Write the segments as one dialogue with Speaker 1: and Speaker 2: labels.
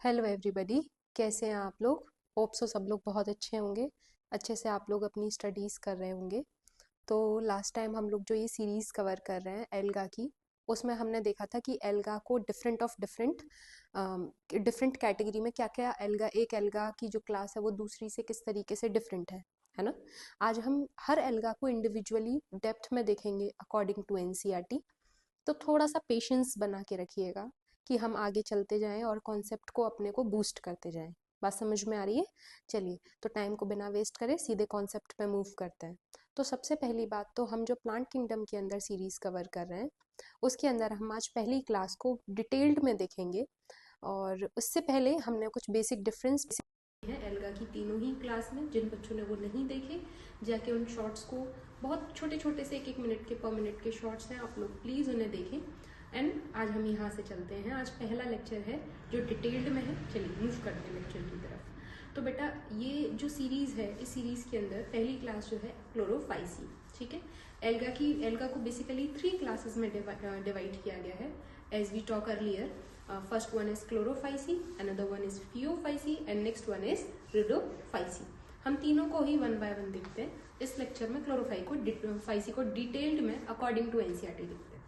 Speaker 1: Hello everybody. कैसे हैं आप लोग? होप सो सब लोग बहुत अच्छे होंगे। अच्छे से आप लोग अपनी स्टडीज़ कर रहे होंगे। तो लास्ट टाइम हम लोग जो ये सीरीज़ कवर कर रहे हैं एल्गा की, उसमें हमने देखा था कि एल्गा को डिफरेंट कैटेगरी में क्या क्या एल्गा, एक एल्गा की जो क्लास है वो दूसरी से किस तरीके से डिफरेंट है ना। आज हम हर एल्गा को इंडिविजुअली डेप्थ में देखेंगे अकॉर्डिंग टू एनसीईआरटी। तो थोड़ा सा पेशेंस बना के रखिएगा कि हम आगे चलते जाएं और कॉन्सेप्ट को अपने को बूस्ट करते जाएं। बात समझ में आ रही है? चलिए, तो टाइम को बिना वेस्ट करे सीधे कॉन्सेप्ट पे मूव करते हैं। तो सबसे पहली बात, तो हम जो प्लांट किंगडम के अंदर सीरीज कवर कर रहे हैं उसके अंदर हम आज पहली क्लास को डिटेल्ड में देखेंगे। और उससे पहले हमने कुछ बेसिक डिफरेंस है एल्गा की तीनों ही क्लास में। जिन बच्चों ने वो नहीं देखे, जाके उन शॉर्ट्स को, बहुत छोटे छोटे से 1-1 मिनट के पर मिनट के शॉर्ट्स हैं, आप लोग प्लीज़ उन्हें देखें। एंड आज हम यहाँ से चलते हैं। आज पहला लेक्चर है जो डिटेल्ड में है। चलिए मूव करते हैं लेक्चर की तरफ। तो बेटा, ये जो सीरीज़ है, इस सीरीज़ के अंदर पहली क्लास जो है क्लोरोफाइसी, ठीक है। एल्गा को बेसिकली 3 क्लासेस में डिवाइड किया गया है as we talk earlier. First one is chlorophyceae, another one is phaeophyceae and next one is rhodophyceae। हम तीनों को ही 1 by 1 देखते हैं। इस लेक्चर में क्लोरोफाइसी को डिटेल्ड में अकॉर्डिंग टू एनसीईआरटी देखते हैं।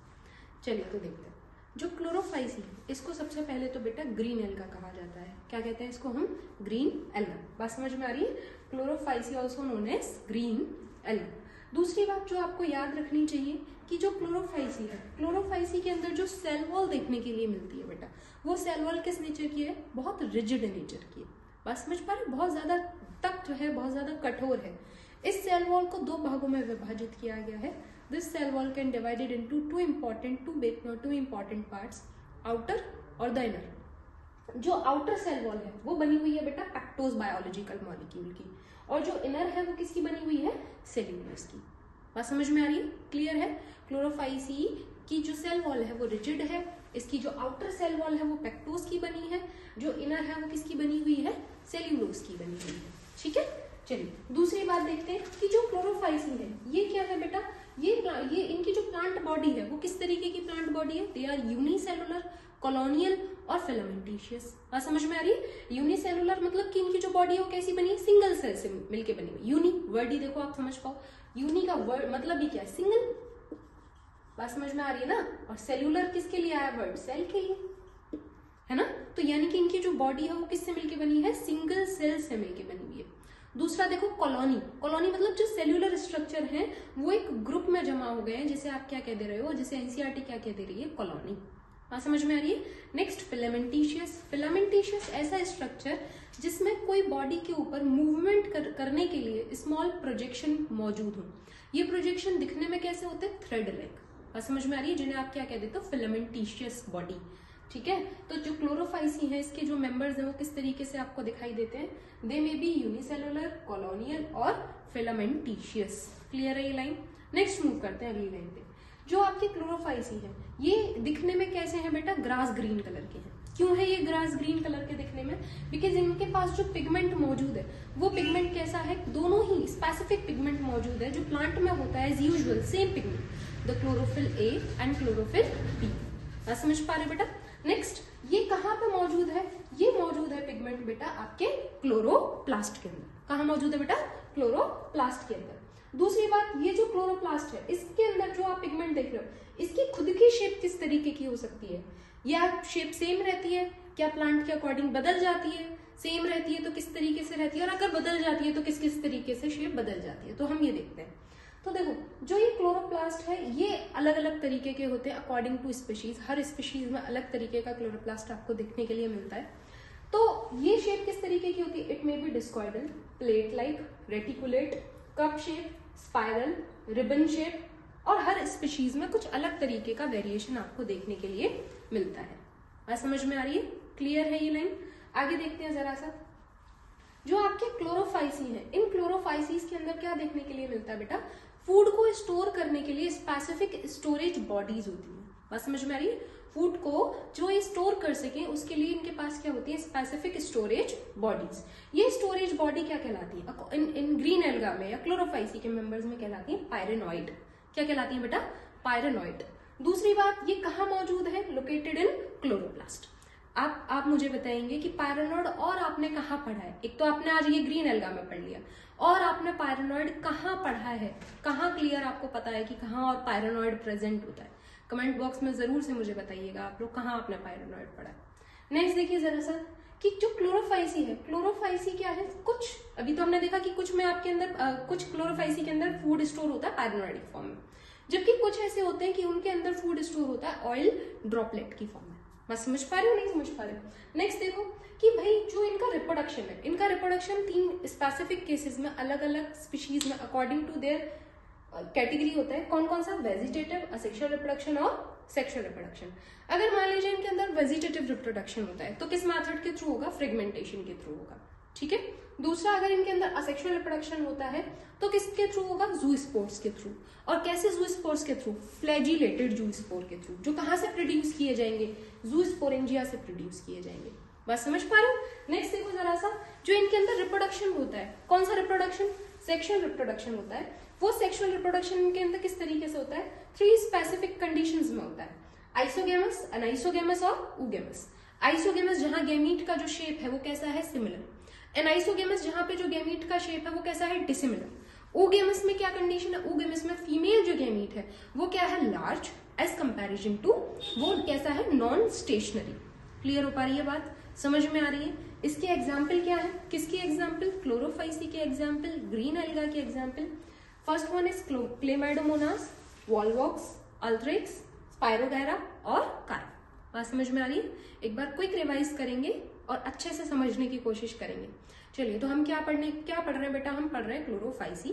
Speaker 1: चलिए तो देखते हैं। जो क्लोरोफाइसी है, इसको सबसे पहले तो बेटा ग्रीन एल्गा कहा जाता है। क्या कहते हैं इसको हम? Green alga. बात समझ में आ रही है? Chlorophyceae also known as green alga. दूसरी बात जो आपको याद रखनी चाहिए कि जो क्लोरोफाइसी है, क्लोरोफाइसी के अंदर जो सेल वॉल देखने के लिए मिलती है बेटा, वो सेल वॉल किस नेचर की है? बहुत रिजिड नेचर की है। बात समझ पा रहे? बहुत ज्यादा तख्त है, बहुत ज्यादा कठोर है। इस सेल वॉल को 2 भागों में विभाजित किया गया है। This cell wall can divided into two important parts, outer और द इनर। जो आउटर सेल वॉल है वो बनी हुई है बेटा पैक्टोज बायोलॉजिकल मॉलिक्यूल की, और जो इनर है वो किसकी बनी हुई है? सेल्यूलोज की। बात समझ में आ रही है? क्लियर है? क्लोरोफाइसी की जो सेल वॉल है वो रिजिड है, इसकी जो आउटर सेल वॉल है वो पैक्टोज की बनी है, जो इनर है वो किसकी बनी हुई है? सेल्यूलोज की बनी हुई है, ठीक है। चलिए दूसरी बात देखते हैं कि जो क्लोरोफाइसी है ये क्या है बेटा? ये इनकी जो प्लांट बॉडी है वो किस तरीके की प्लांट बॉडी है? दे आर यूनिसेलुलर, कॉलोनियल और फिलामेंटिशियस। बात समझ में आ रही है? यूनिसेलुलर मतलब कि इनकी जो बॉडी है वो कैसी बनी है? सिंगल सेल से मिलके बनी हुई। यूनि वर्ड ही देखो, आप समझ पाओ यूनि का वर्ड मतलब ही क्या है? सिंगल। बात समझ में आ रही है ना? और सेल्यूलर किसके लिए आया वर्ड? सेल के लिए, है ना। तो यानी कि इनकी जो बॉडी है वो किससे मिलके बनी है? सिंगल सेल से मिलके बनी हुई है। दूसरा देखो कॉलोनी। कॉलोनी मतलब जो सेल्यूलर स्ट्रक्चर है वो एक ग्रुप में जमा हो गए हैं, जिसे आप क्या कह दे रहे हो, जिसे एनसीईआरटी क्या कह दे रही है? कॉलोनी। बात समझ में आ रही है? नेक्स्ट फिलामेंटिशियस। फिलामेंटिशियस ऐसा स्ट्रक्चर जिसमें कोई बॉडी के ऊपर मूवमेंट करने के लिए स्मॉल प्रोजेक्शन मौजूद हो। ये प्रोजेक्शन दिखने में कैसे होते हैं? Thread like. बात समझ में आ रही है? जिन्हें आप क्या कह देते हो? फिलामेंटिशियस बॉडी, ठीक है। तो जो क्लोरोफाइसी है इसके जो मेंबर्स हैं वो किस तरीके से आपको दिखाई देते हैं? दे मे बी यूनिसेलुलर, कॉलोनियल और फिलामेंटिशियस। क्लियर है ये लाइन? नेक्स्ट मूव करते हैं अगली लाइन पे। जो आपके क्लोरोफाइसी है ये दिखने में कैसे हैं बेटा? ग्रास ग्रीन कलर के हैं। क्यों है ये ग्रास ग्रीन कलर के दिखने में? बिकॉज इनके पास जो पिगमेंट मौजूद है वो पिगमेंट कैसा है? दोनों ही स्पेसिफिक पिगमेंट मौजूद है जो प्लांट में होता है as usual, same pigment, the chlorophyll A and chlorophyll B. समझ पा रहे बेटा? नेक्स्ट ये कहाँ पे मौजूद है? ये मौजूद है पिगमेंट बेटा आपके क्लोरोप्लास्ट के अंदर। कहाँ मौजूद है बेटा? क्लोरोप्लास्ट के अंदर। दूसरी बात, ये जो क्लोरोप्लास्ट है इसके अंदर जो आप पिगमेंट देख रहे हो इसकी खुद की शेप किस तरीके की हो सकती है? या शेप सेम रहती है? क्या प्लांट के अकॉर्डिंग बदल जाती है? सेम रहती है तो किस तरीके से रहती है, और अगर बदल जाती है तो किस किस तरीके से शेप बदल जाती है? तो हम ये देखते हैं। तो देखो जो ये क्लोरोप्लास्ट है ये अलग अलग तरीके के होते हैं अकॉर्डिंग टू स्पीशीज। हर स्पीशीज में अलग तरीके का क्लोरोप्लास्ट आपको देखने के लिए मिलता है। तो ये शेप किस तरीके की होती है? It may be discoidal, plate like, reticulate, cup shape, spiral, ribbon shape, और हर स्पीशीज में कुछ अलग तरीके का वेरिएशन आपको देखने के लिए मिलता है। बात समझ में आ रही है? क्लियर है ये लाइन? आगे देखते हैं जरा सा। जो आपके क्लोरोफाइसी है, इन क्लोरोफाइसीज के अंदर क्या देखने के लिए मिलता है बेटा? फूड को स्टोर करने के लिए स्पेसिफिक स्टोरेज बॉडीज होती है। बात समझ में आ रही है? फूड को जो ये स्टोर कर सके उसके लिए इनके पास क्या होती है? Specific storage bodies. ये स्टोरेज बॉडी क्या कहलाती है? इन ग्रीन एल्गा में या क्लोरोफाइसी के मेंबर्स में कहलाती है पायरेनॉइड। क्या कहलाती है बेटा? पायरेनॉइड। दूसरी बात, ये कहाँ मौजूद है? Located in chloroplast. आप मुझे बताएंगे कि पायरोनोइड और आपने कहाँ पढ़ा है। एक तो आपने आज ये ग्रीन एल्गा में पढ़ लिया, और आपने पायरोनोइड कहाँ पढ़ा है, कहाँ क्लियर आपको पता है कि कहाँ और पायरोनोइड प्रेजेंट होता है। कमेंट बॉक्स में जरूर से मुझे बताइएगा आप लोग कहाँ आपने पायरोनोइड पढ़ा है। नेक्स्ट देखिए जरा सा कि जो क्लोरोफाइसी है, क्लोरोफाइसी क्या है, कुछ अभी तो हमने देखा कि कुछ में आपके अंदर कुछ क्लोरोफाइसी के अंदर फूड स्टोर होता है पायरोनोइडिक फॉर्म में, जबकि कुछ ऐसे होते हैं कि उनके अंदर फूड स्टोर होता है ऑयल ड्रॉपलेट की फॉर्म में। बस समझ पा रहे हो, नहीं समझ पा रहे हो। नेक्स्ट देखो कि भाई जो इनका रिप्रोडक्शन है, इनका रिप्रोडक्शन 3 स्पेसिफिक केसेस में अलग अलग स्पीशीज में अकॉर्डिंग टू देयर कैटेगरी होता है। कौन कौन सा, वेजिटेटिव, असेक्सुअल रिप्रोडक्शन और सेक्सुअल रिप्रोडक्शन। अगर मान लीजिए इनके अंदर वेजिटेटिव रिप्रोडक्शन होता है तो किस मेथड के थ्रू होगा, फ्रेगमेंटेशन के थ्रू होगा, ठीक है। दूसरा, अगर इनके अंदर असेक्सुअल रिप्रोडक्शन होता है तो किसके थ्रू होगा, जूस्पोर्स के थ्रू। और कैसे जूस्पोर्स के थ्रू, फ्लैजिलेटेड जूस्पोर के थ्रू, जो कहां से प्रोड्यूस किए जाएंगे, जूस्पोरेंजिया से प्रोड्यूस किए जाएंगे। बात समझ पा रहे हो। नेक्स्ट देखो जरा सा, जो इनके अंदर रिप्रोडक्शन होता है, कौन सा रिप्रोडक्शन, सेक्सुअल रिप्रोडक्शन होता है। वो सेक्सुअल रिप्रोडक्शन इनके अंदर किस तरीके से होता है, 3 स्पेसिफिक कंडीशंस में होता है, आइसोगेमस, अनआइसोगेमस और ऊगेमस। आइसोगेमस जहां गैमीट का जो शेप है वो कैसा है, सिमिलर। एनाइसोगेमस जहां पे जो गैमीट का शेप है वो कैसा है, डिसिमिलर। ओगेमस में क्या कंडीशन है, ओगेमस में फीमेल जो गैमीट है वो क्या है, लार्ज एज कंपैरिजन टू, वो कैसा है, नॉन स्टेशनरी। क्लियर हो पा रही है बात, समझ में आ रही है। इसके एग्जाम्पल क्या है, किसकी एग्जाम्पल, क्लोरोफाइसी के एग्जाम्पल, ग्रीन एल्गा के example. First one is Chlamydomonas, Volvox, Ulothrix, Spirogyra और कारा। बात समझ में आ रही है। एक बार क्विक रिवाइज करेंगे और अच्छे से समझने की कोशिश करेंगे। चलिए, तो हम क्या पढ़ रहे हैं बेटा, हम पढ़ रहे हैं क्लोरोफाइसी।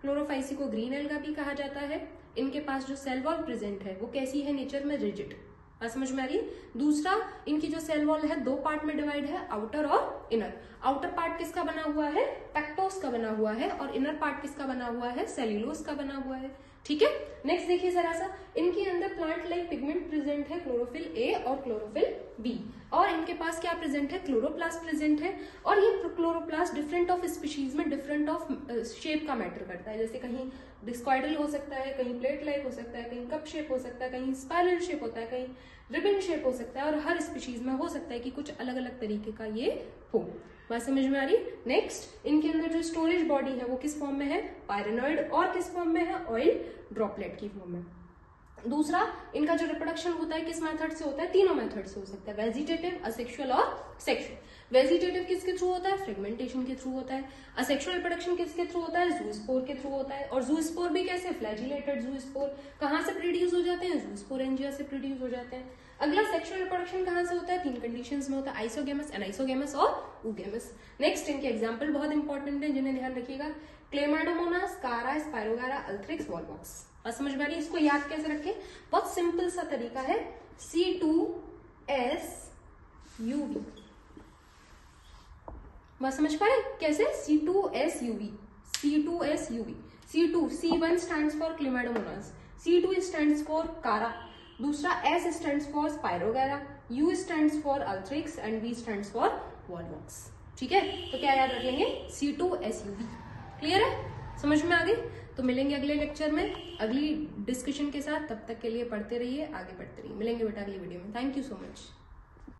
Speaker 1: क्लोरोफाइसी को ग्रीन एल्गा भी कहा जाता है। इनके पास जो सेल वॉल प्रेजेंट है वो कैसी है, नेचर में रिजिड। बात समझ में आ रही है। दूसरा, इनकी जो सेल वॉल है 2 पार्ट में डिवाइड है, आउटर और इनर। आउटर पार्ट किसका बना हुआ है, पेक्टोस का बना हुआ है, और इनर पार्ट किसका बना हुआ है, सेल्यूलोज का बना हुआ है, ठीक है। नेक्स्ट देखिए जरा सा, इनके अंदर प्लांट लाइक पिगमेंट प्रेजेंट है, क्लोरोफिल ए और क्लोरोफिल बी, और इनके पास क्या प्रेजेंट है, क्लोरोप्लास्ट प्रेजेंट है। और ये क्लोरोप्लास्ट डिफरेंट ऑफ स्पीशीज में डिफरेंट ऑफ शेप का मैटर करता है। जैसे कहीं डिस्कॉइडल हो सकता है, कहीं प्लेट लाइक हो सकता है, कहीं कप शेप हो सकता है, कहीं स्पाइरल शेप होता है, कहीं रिबन शेप हो सकता है, और हर स्पीशीज में हो सकता है कि कुछ अलग अलग तरीके का ये हो। बात समझ में आ रही। नेक्स्ट, इनके अंदर जो स्टोरेज बॉडी है वो किस फॉर्म में है, पायरोनोइड, और किस फॉर्म में है, ऑयल ड्रॉपलेट की फॉर्म में। दूसरा, इनका जो रिप्रोडक्शन होता है किस मेथड से होता है, तीनों मेथड से हो सकता है, वेजिटेटिव, असेक्सुअल और सेक्सुअल। वेजिटेटिव किसके थ्रू होता है, फ्रेगमेंटेशन के थ्रू होता है। असेक्सुअल रिप्रोडक्शन किसके थ्रू होता है, जूस्पोर के थ्रू होता है। और जूस्पोर भी कैसे, फ्लैजिलेटेड जूस्पोर। कहां से प्रोड्यूस हो जाते हैं, जूस्पोरेंजिया से प्रोड्यूस हो जाते हैं। अगला, सेक्सुअल रिप्रोडक्शन कहां से होता है, 3 कंडीशंस में होता है, आइसोगेमस, एनाइसोगेमस और ऊगेमस। नेक्स्ट, इनके एग्जांपल बहुत इंपॉर्टेंट है जिन्हें ध्यान रखिएगा, क्लेमाइडोमोनास, कारा, स्पायरोगारा, अल्थ्रिक्स, वॉलवॉक्स। बस समझ में आ रही है। इसको याद कैसे रखें, बहुत सिंपल सा तरीका है, C2SUV। बस समझ पाए कैसे, C2SUV, C2SUV। C2, C1 stands for Chlamydomonas, C2 stands for Chara, दूसरा S stands for Spirogyra, U stands for Ulothrix and V stands for Volvox, ठीक है। तो क्या याद रखेंगे, C2SUV। क्लियर है, समझ में आ गई। तो मिलेंगे अगले लेक्चर में अगली डिस्कशन के साथ, तब तक के लिए पढ़ते रहिए, आगे बढ़ते रहिए। मिलेंगे बेटा अगली वीडियो में। Thank you so much.